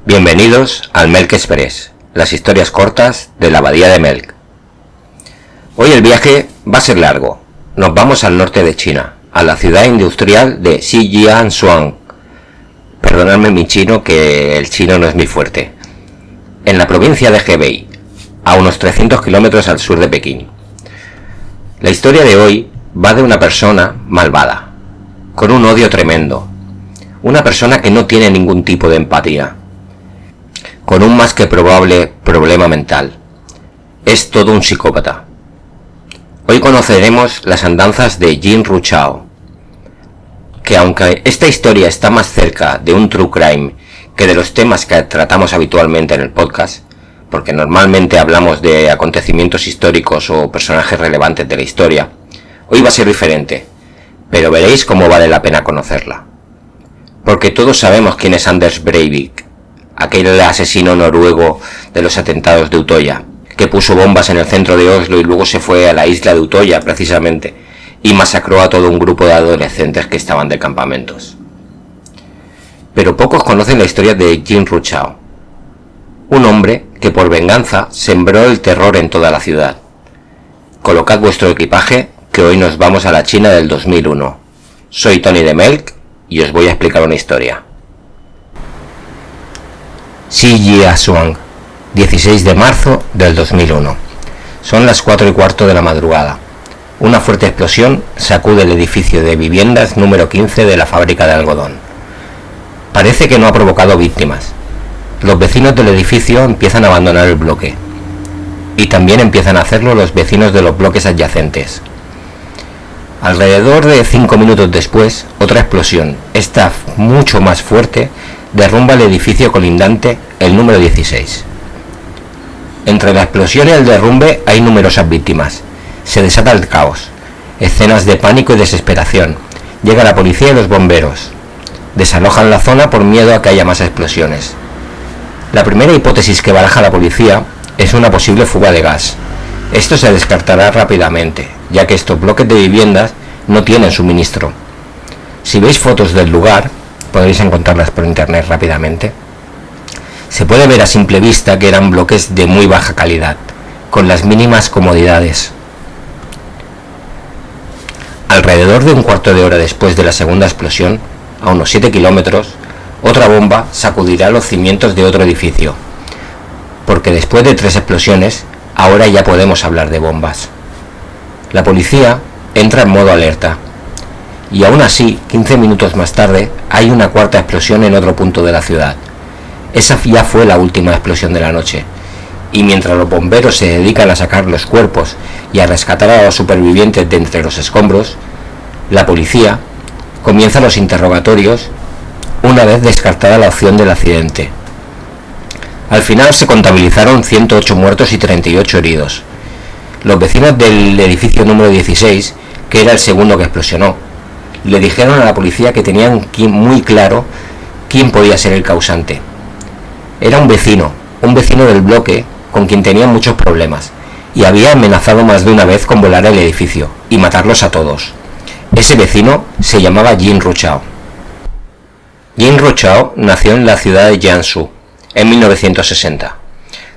Bienvenidos al Melk Express, las historias cortas de la abadía de Melk. Hoy el viaje va a ser largo. Nos vamos al norte de China, a la ciudad industrial de Shijiazhuang. Perdonadme mi chino, que el chino no es muy fuerte. En la provincia de Hebei, a unos 300 kilómetros al sur de Pekín. La historia de hoy va de una persona malvada, con un odio tremendo. Una persona que no tiene ningún tipo de empatía, con un más que probable problema mental. Es todo un psicópata. Hoy conoceremos las andanzas de Jin Ruchao, que aunque esta historia está más cerca de un true crime que de los temas que tratamos habitualmente en el podcast, porque normalmente hablamos de acontecimientos históricos o personajes relevantes de la historia, hoy va a ser diferente, pero veréis cómo vale la pena conocerla. Porque todos sabemos quién es Anders Breivik, aquel asesino noruego de los atentados de Utoya, que puso bombas en el centro de Oslo y luego se fue a la isla de Utoya precisamente, y masacró a todo un grupo de adolescentes que estaban de campamentos. Pero pocos conocen la historia de Jin Ruchao, un hombre que por venganza sembró el terror en toda la ciudad. Colocad vuestro equipaje, que hoy nos vamos a la China del 2001. Soy Tony de Melk y os voy a explicar una historia. Shijiazhuang, 16 de marzo del 2001. Son las 4:15 de la madrugada. Una fuerte explosión sacude el edificio de viviendas número 15 de la fábrica de algodón. Parece que no ha provocado víctimas. Los vecinos del edificio empiezan a abandonar el bloque. Y también empiezan a hacerlo los vecinos de los bloques adyacentes. Alrededor de 5 minutos después, otra explosión, esta mucho más fuerte, derrumba el edificio colindante, el número 16. Entre la explosión y el derrumbe hay numerosas víctimas. Se desata el caos, escenas de pánico y desesperación. Llega la policía y los bomberos. Desalojan la zona por miedo a que haya más explosiones. La primera hipótesis que baraja la policía es una posible fuga de gas. Esto se descartará rápidamente, ya que estos bloques de viviendas no tienen suministro. Si veis fotos del lugar, podréis encontrarlas por internet rápidamente, se puede ver a simple vista que eran bloques de muy baja calidad, con las mínimas comodidades. Alrededor de un cuarto de hora después de la segunda explosión, a unos 7 kilómetros, otra bomba sacudirá los cimientos de otro edificio, porque después de 3 explosiones, ahora ya podemos hablar de bombas. La policía entra en modo alerta, y aún así, 15 minutos más tarde, hay una cuarta explosión en otro punto de la ciudad. Esa ya fue la última explosión de la noche, y mientras los bomberos se dedican a sacar los cuerpos y a rescatar a los supervivientes de entre los escombros, la policía comienza los interrogatorios una vez descartada la opción del accidente. Al final se contabilizaron 108 muertos y 38 heridos. Los vecinos del edificio número 16, que era el segundo que explosionó, le dijeron a la policía que tenían muy claro quién podía ser el causante. Era un vecino del bloque con quien tenían muchos problemas y había amenazado más de una vez con volar el edificio y matarlos a todos. Ese vecino se llamaba Jin Ruchao. Jin Ruchao nació en la ciudad de Jiangsu en 1960,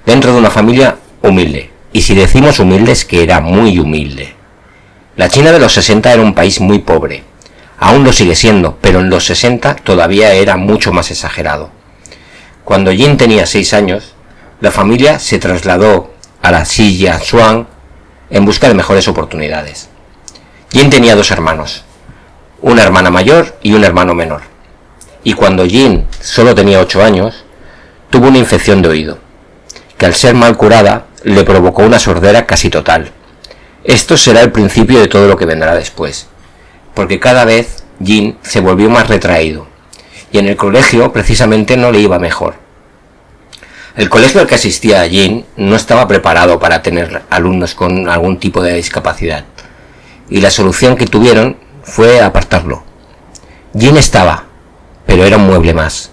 dentro de una familia humilde, y si decimos humilde es que era muy humilde. La China de los 60 era un país muy pobre. Aún lo sigue siendo, pero en los 60 todavía era mucho más exagerado. Cuando Jin tenía 6 años, la familia se trasladó a la Shijiazhuang en busca de mejores oportunidades. Jin tenía 2 hermanos, una hermana mayor y un hermano menor. Y cuando Jin solo tenía 8 años, tuvo una infección de oído, que al ser mal curada le provocó una sordera casi total. Esto será el principio de todo lo que vendrá después, porque cada vez Jin se volvió más retraído, y en el colegio precisamente no le iba mejor. El colegio al que asistía Jin no estaba preparado para tener alumnos con algún tipo de discapacidad, y la solución que tuvieron fue apartarlo. Jin estaba, pero era un mueble más.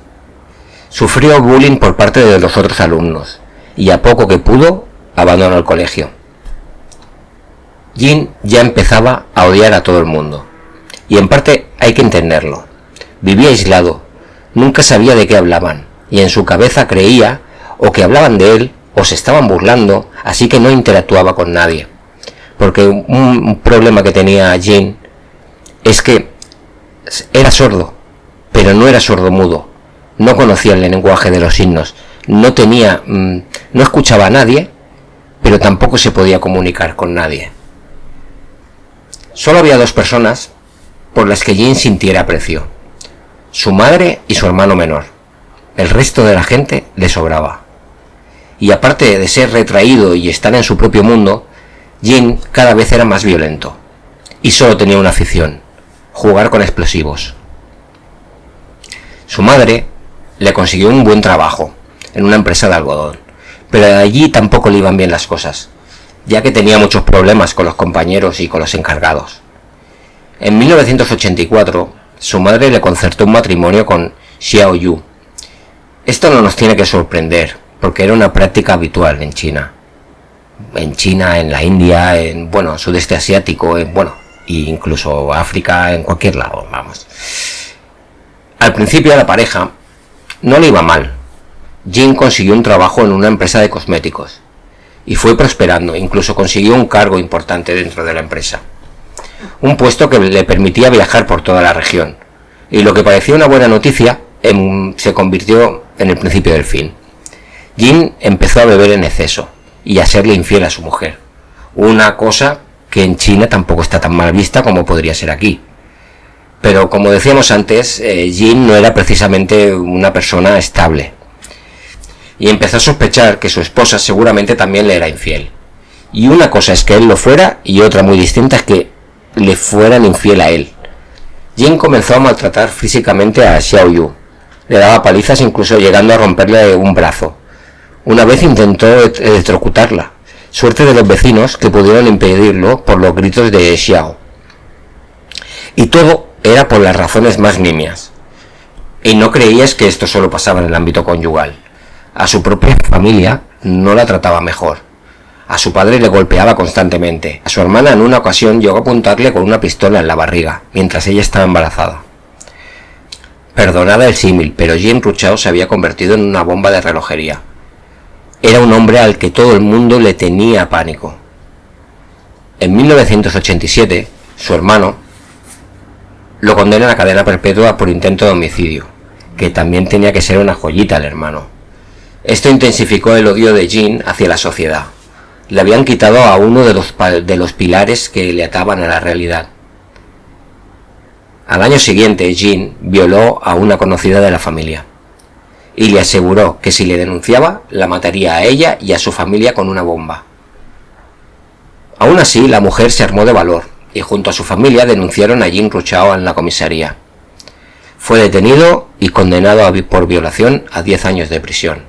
Sufrió bullying por parte de los otros alumnos, y a poco que pudo, abandonó el colegio. Jin ya empezaba a odiar a todo el mundo, y en parte hay que entenderlo. Vivía aislado, nunca sabía de qué hablaban, y en su cabeza creía o que hablaban de él o se estaban burlando, así que no interactuaba con nadie. Porque un problema que tenía Jean es que era sordo, pero no era sordo-mudo, no conocía el lenguaje de los signos, no escuchaba a nadie, pero tampoco se podía comunicar con nadie. Solo había dos personas por las que Jean sintiera aprecio: su madre y su hermano menor. El resto de la gente le sobraba. Y aparte de ser retraído y estar en su propio mundo, Jean cada vez era más violento. Y solo tenía una afición: jugar con explosivos. Su madre le consiguió un buen trabajo en una empresa de algodón, pero allí tampoco le iban bien las cosas, ya que tenía muchos problemas con los compañeros y con los encargados. En 1984, su madre le concertó un matrimonio con Xiao Yu. Esto no nos tiene que sorprender, porque era una práctica habitual en China. En China, en la India, en sudeste asiático, e incluso África, en cualquier lado, vamos. Al principio a la pareja no le iba mal. Jean consiguió un trabajo en una empresa de cosméticos y fue prosperando, incluso consiguió un cargo importante dentro de la empresa. Un puesto que le permitía viajar por toda la región, y lo que parecía una buena noticia se convirtió en el principio del fin. Jean empezó a beber en exceso y a serle infiel a su mujer, una cosa que en China tampoco está tan mal vista como podría ser aquí. Pero como decíamos antes, Jean no era precisamente una persona estable, y empezó a sospechar que su esposa seguramente también le era infiel. Y una cosa es que él lo fuera, y otra muy distinta es que le fueran infiel a él. Jean comenzó a maltratar físicamente a Xiao Yu. Le daba palizas, incluso llegando a romperle un brazo. Una vez intentó electrocutarla. Suerte de los vecinos, que pudieron impedirlo por los gritos de Xiao. Y todo era por las razones más nimias. Y no creías que esto solo pasaba en el ámbito conyugal. A su propia familia no la trataba mejor. A su padre le golpeaba constantemente. A su hermana en una ocasión llegó a apuntarle con una pistola en la barriga, mientras ella estaba embarazada. Perdonad el símil, pero Jean Ruchao se había convertido en una bomba de relojería. Era un hombre al que todo el mundo le tenía pánico. En 1987, su hermano lo condenan a cadena perpetua por intento de homicidio, que también tenía que ser una joyita el hermano. Esto intensificó el odio de Jean hacia la sociedad. Le habían quitado a uno de los pilares que le ataban a la realidad. Al año siguiente, Jean violó a una conocida de la familia y le aseguró que si le denunciaba, la mataría a ella y a su familia con una bomba. Aún así, la mujer se armó de valor y junto a su familia denunciaron a Jean Ruchao en la comisaría. Fue detenido y condenado por violación a 10 años de prisión.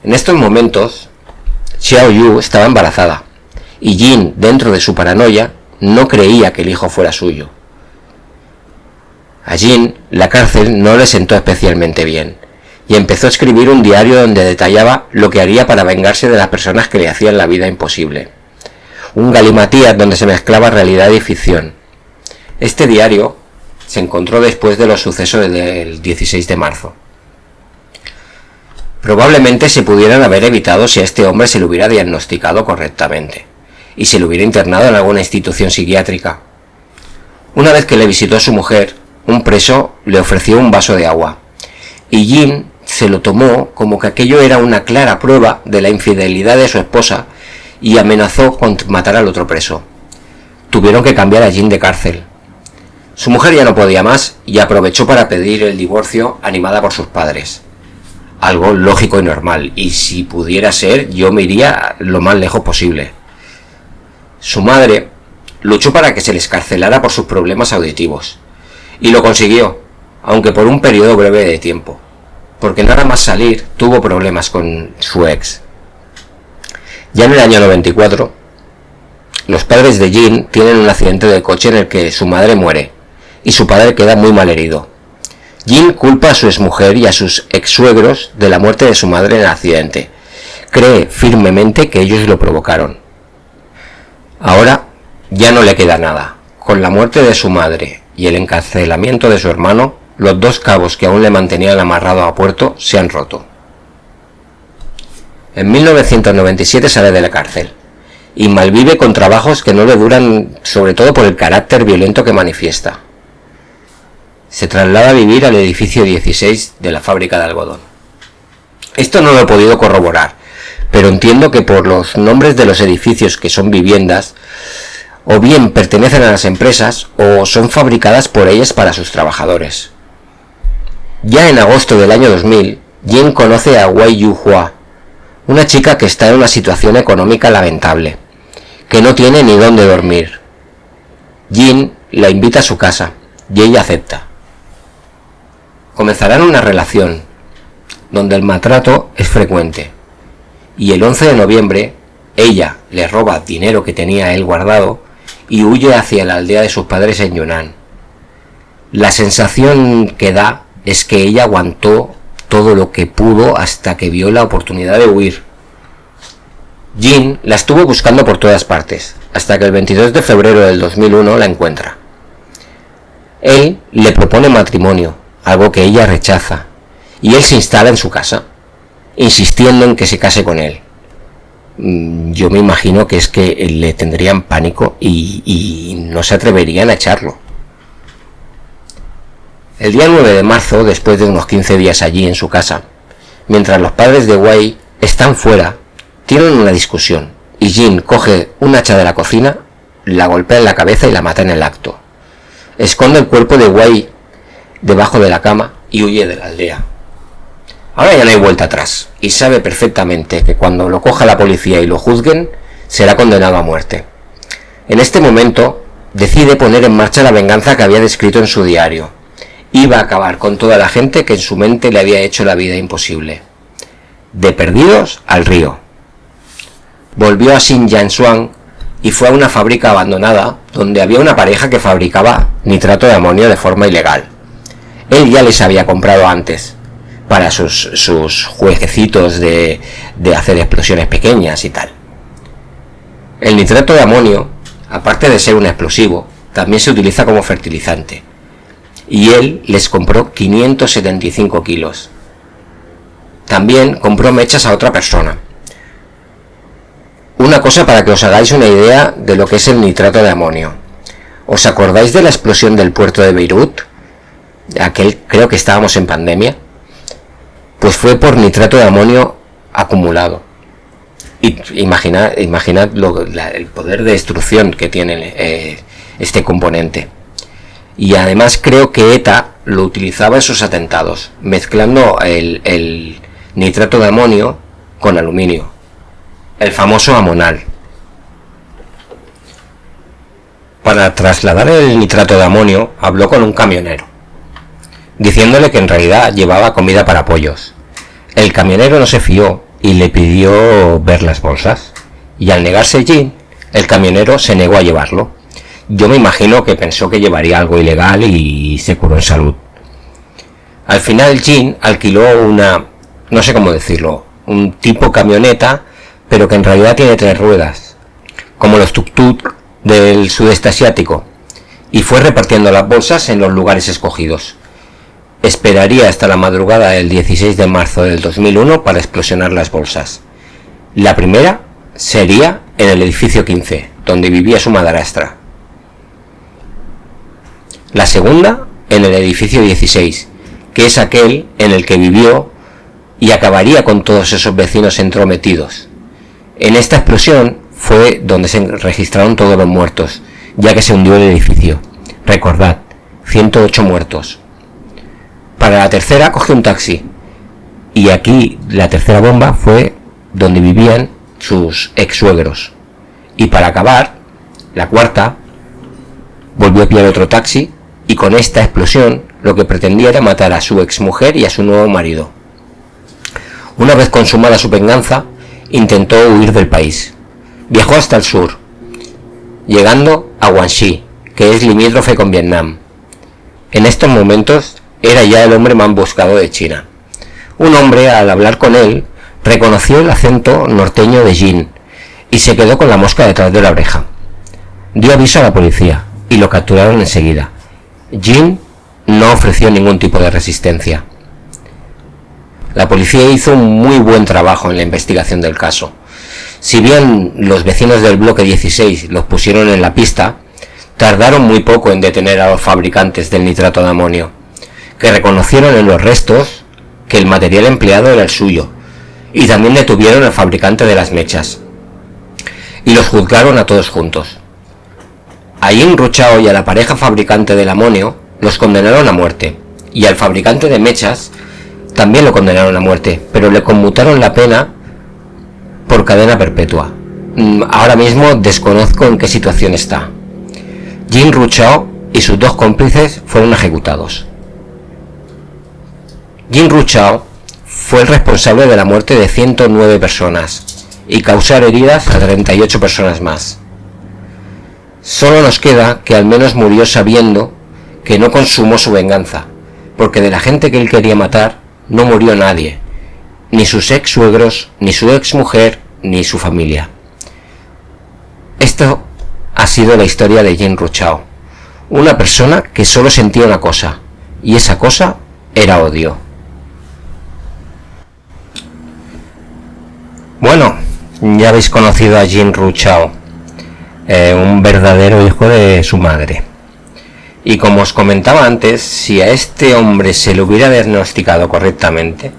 En estos momentos, Xiao Yu estaba embarazada y Jean, dentro de su paranoia, no creía que el hijo fuera suyo. A Jean la cárcel no le sentó especialmente bien y empezó a escribir un diario donde detallaba lo que haría para vengarse de las personas que le hacían la vida imposible. Un galimatías donde se mezclaba realidad y ficción. Este diario se encontró después de los sucesos del 16 de marzo. Probablemente se pudieran haber evitado si a este hombre se le hubiera diagnosticado correctamente y se le hubiera internado en alguna institución psiquiátrica. Una vez que le visitó a su mujer, un preso le ofreció un vaso de agua y Jean se lo tomó como que aquello era una clara prueba de la infidelidad de su esposa y amenazó con matar al otro preso. Tuvieron que cambiar a Jean de cárcel. Su mujer ya no podía más y aprovechó para pedir el divorcio, animada por sus padres. Algo lógico y normal, y si pudiera ser, yo me iría lo más lejos posible. Su madre luchó para que se le excarcelara por sus problemas auditivos, y lo consiguió, aunque por un periodo breve de tiempo, porque nada más salir tuvo problemas con su ex. Ya en el año 94, los padres de Jean tienen un accidente de coche en el que su madre muere, y su padre queda muy mal herido. Jean culpa a su exmujer y a sus ex-suegros de la muerte de su madre en el accidente. Cree firmemente que ellos lo provocaron. Ahora ya no le queda nada. Con la muerte de su madre y el encarcelamiento de su hermano, los 2 cabos que aún le mantenían amarrado a puerto se han roto. En 1997 sale de la cárcel y malvive con trabajos que no le duran, sobre todo por el carácter violento que manifiesta. Se traslada a vivir al edificio 16 de la fábrica de algodón. Esto no lo he podido corroborar, pero entiendo que por los nombres de los edificios que son viviendas, o bien pertenecen a las empresas o son fabricadas por ellas para sus trabajadores. Ya en agosto del año 2000, Jin conoce a Wei Yuhua, una chica que está en una situación económica lamentable, que no tiene ni dónde dormir. Jin la invita a su casa y ella acepta. Comenzarán una relación donde el maltrato es frecuente, y el 11 de noviembre ella le roba dinero que tenía él guardado y huye hacia la aldea de sus padres en Yunnan. La sensación que da es que ella aguantó todo lo que pudo hasta que vio la oportunidad de huir. Jin la estuvo buscando por todas partes, hasta que el 22 de febrero del 2001 la encuentra. Él le propone matrimonio, algo que ella rechaza, y él se instala en su casa, insistiendo en que se case con él. Yo me imagino que es que le tendrían pánico y no se atreverían a echarlo. El día 9 de marzo, después de unos 15 días allí en su casa, mientras los padres de Wei están fuera, tienen una discusión y Jin coge un hacha de la cocina, la golpea en la cabeza y la mata en el acto. Esconde el cuerpo de Wei debajo de la cama y huye de la aldea. Ahora ya no hay vuelta atrás y sabe perfectamente que cuando lo coja la policía y lo juzguen, será condenado a muerte. En este momento, decide poner en marcha la venganza que había descrito en su diario. Iba a acabar con toda la gente que en su mente le había hecho la vida imposible. De perdidos al río. Volvió a Xinjiang y fue a una fábrica abandonada donde había una pareja que fabricaba nitrato de amonio de forma ilegal. Él ya les había comprado antes para sus jueguecitos de hacer explosiones pequeñas y tal. El nitrato de amonio, aparte de ser un explosivo, también se utiliza como fertilizante. Y él les compró 575 kilos. También compró mechas a otra persona. Una cosa para que os hagáis una idea de lo que es el nitrato de amonio. ¿Os acordáis de la explosión del puerto de Beirut? Aquel, creo que estábamos en pandemia. Pues fue por nitrato de amonio acumulado. Y imaginad el poder de destrucción que tiene este componente. Y además creo que ETA lo utilizaba en sus atentados, mezclando el nitrato de amonio con aluminio, el famoso amonal. Para trasladar el nitrato de amonio, habló con un camionero, diciéndole que en realidad llevaba comida para pollos. El camionero no se fió y le pidió ver las bolsas, y al negarse Jin, el camionero se negó a llevarlo. Yo me imagino que pensó que llevaría algo ilegal y se curó en salud. Al final Jin alquiló una, no sé cómo decirlo, un tipo camioneta, pero que en realidad tiene 3 ruedas, como los tuk-tuk del sudeste asiático, y fue repartiendo las bolsas en los lugares escogidos. Esperaría hasta la madrugada del 16 de marzo del 2001 para explosionar las bolsas. La primera sería en el edificio 15, donde vivía su madrastra. La segunda en el edificio 16, que es aquel en el que vivió y acabaría con todos esos vecinos entrometidos. En esta explosión fue donde se registraron todos los muertos, ya que se hundió el edificio. Recordad, 108 muertos. Para la tercera cogió un taxi, y aquí la tercera bomba fue donde vivían sus ex suegros. Y para acabar, la cuarta, volvió a pillar otro taxi, y con esta explosión lo que pretendía era matar a su exmujer y a su nuevo marido. Una vez consumada su venganza, intentó huir del país. Viajó hasta el sur, llegando a Guangxi, que es limítrofe con Vietnam. En estos momentos era ya el hombre más buscado de China. Un hombre, al hablar con él, reconoció el acento norteño de Jin y se quedó con la mosca detrás de la oreja. Dio aviso a la policía y lo capturaron enseguida. Jin no ofreció ningún tipo de resistencia. La policía hizo un muy buen trabajo en la investigación del caso. Si bien los vecinos del bloque 16 los pusieron en la pista, tardaron muy poco en detener a los fabricantes del nitrato de amonio, que reconocieron en los restos que el material empleado era el suyo, y también detuvieron al fabricante de las mechas, y los juzgaron a todos juntos. A Jim Ruchao y a la pareja fabricante del amonio los condenaron a muerte, y al fabricante de mechas también lo condenaron a muerte, pero le conmutaron la pena por cadena perpetua. Ahora mismo desconozco en qué situación está. Jim Ruchao y sus dos cómplices fueron ejecutados. Jim Ruchao fue el responsable de la muerte de 109 personas y causar heridas a 38 personas más. Solo nos queda que al menos murió sabiendo que no consumó su venganza, porque de la gente que él quería matar no murió nadie, ni sus ex suegros, ni su ex mujer, ni su familia. Esto ha sido la historia de Jim Ruchao, una persona que solo sentía una cosa, y esa cosa era odio. Bueno, ya habéis conocido a Jim Ruchao, un verdadero hijo de su madre. Y como os comentaba antes, si a este hombre se le hubiera diagnosticado correctamente,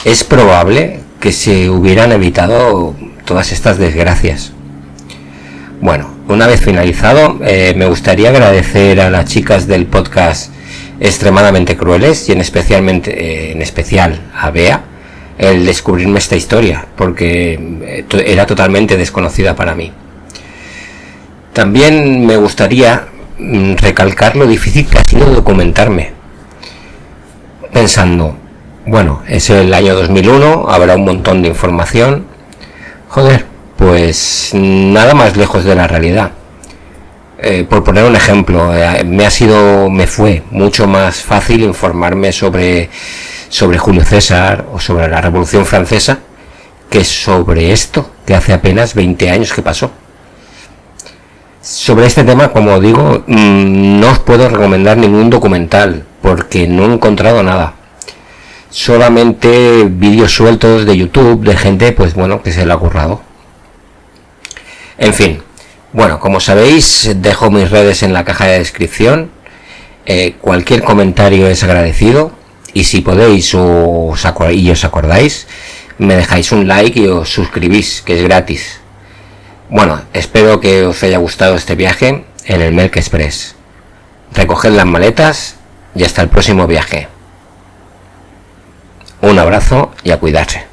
es probable que se hubieran evitado todas estas desgracias. Bueno, una vez finalizado, me gustaría agradecer a las chicas del podcast Extremadamente Crueles y en especial a Bea el descubrirme esta historia, porque era totalmente desconocida para mí. También me gustaría recalcar lo difícil que ha sido documentarme, pensando, bueno, es el año 2001, habrá un montón de información. Joder, pues nada más lejos de la realidad. Por poner un ejemplo, me fue mucho más fácil informarme sobre Julio César o sobre la Revolución Francesa que sobre esto, que hace apenas 20 años que pasó. Sobre este tema, como digo, no os puedo recomendar ningún documental porque no he encontrado nada. Solamente vídeos sueltos de YouTube de gente, pues bueno, que se le ha currado. En fin, bueno, como sabéis, dejo mis redes en la caja de descripción. Cualquier comentario es agradecido. Y si podéis y os acordáis, me dejáis un like y os suscribís, que es gratis. Bueno, espero que os haya gustado este viaje en el Melk Express. Recoged las maletas y hasta el próximo viaje. Un abrazo y a cuidarse.